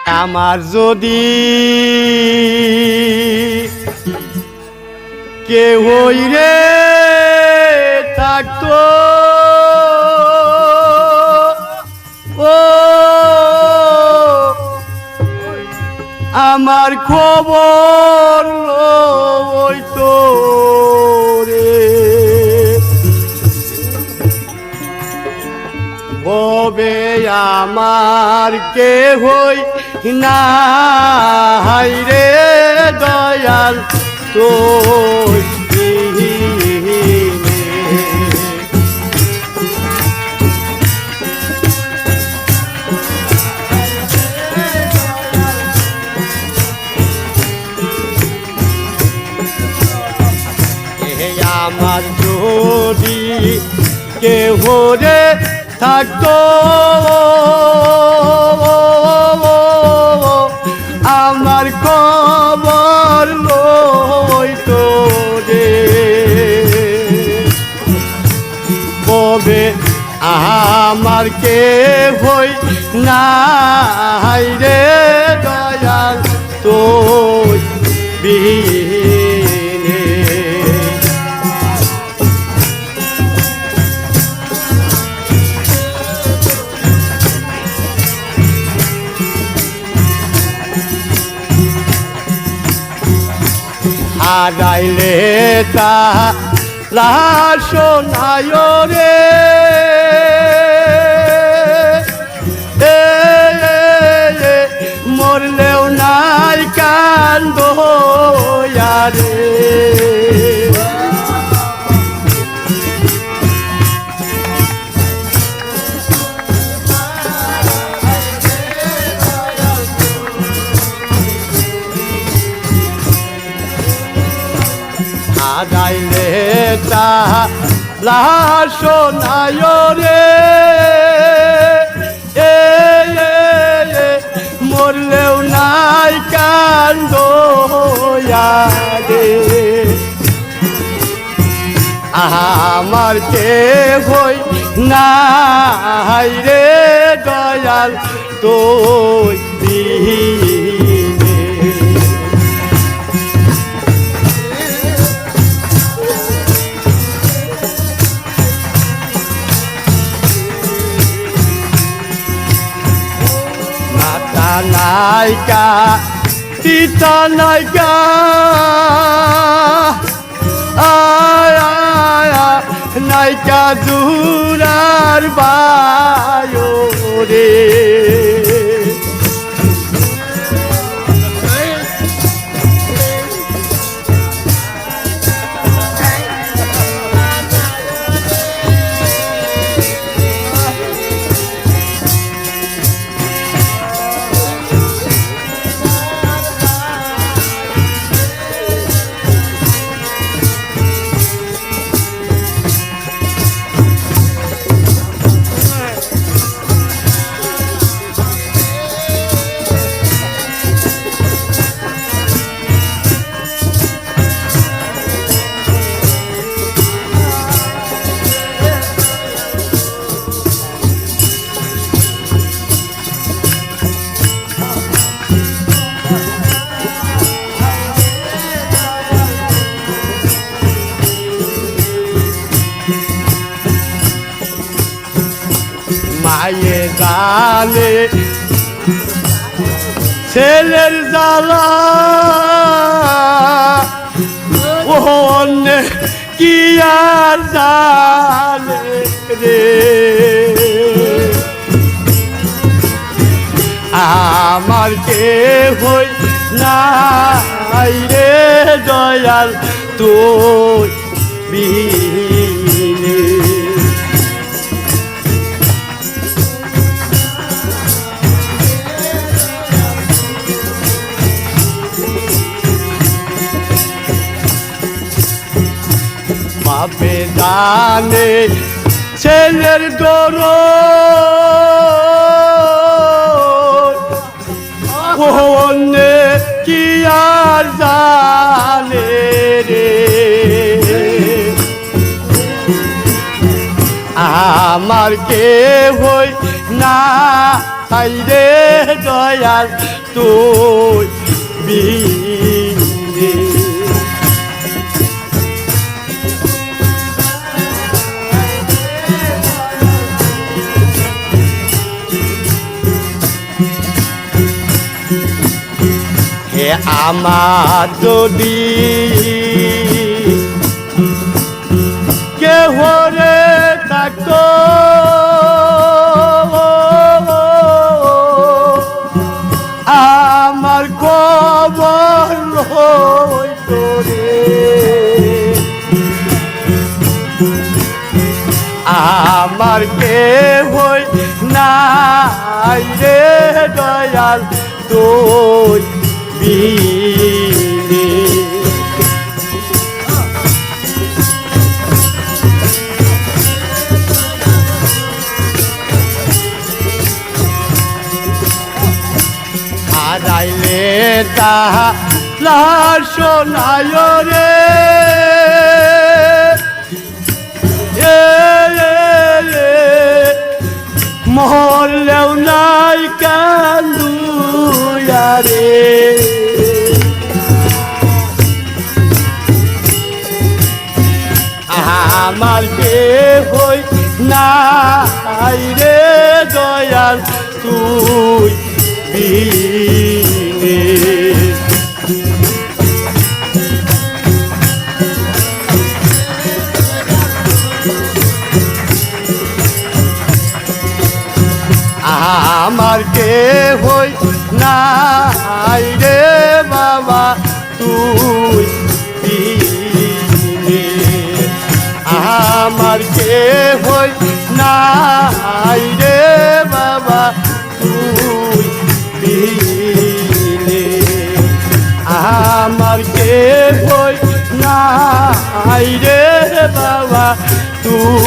আমার যদি কেউ রে থাকতো ও আমার খবর লইতো রে ববে আমার কেহই নাই রে দয়াল তোর আমার যদি কেহ রে থাকতো আমার খবর লইতো রে কবে আমার কেহই নাই রে দয়াল তোর বিহীনে হারাইলে তা শোনায় রে মরলেও নাই কান্দ রে হারাইলে তা শোনায় রে মরলেও নাই কান্দ রে আমার কেহই নাই রে দয়াল তোর বিহীনে নাইকা পিতা নাইকা নাইকা জুরার বায়ো রে মায়ে জালে ছেলের জ্বালা ও অন্যে কি আর জালে রে আমার কেহই নাই রে দয়াল তোর বিহীনে বাপে জানে ছেলের দরদ অন্যে কি আর জানে রে আমার কেহই না হাই রে দয়াল তুই বিনে হে আমার যদি কেহ রে থাকতো আমার খবর লইতো রে আমার কেহ নাই রে দয়াল তুই বিনে হারাইলে তাহা লার শোনায় রে মরলেও নাই কান্দুয়া রে আমার কে হই নাই রে দয়াল তুই বিনে আমার কে হই নাই রে বাবা তুই বিনে আমার কে হই নাই রে বাবা তুই বিনে আমার কে হই নাই রে বাবা তুই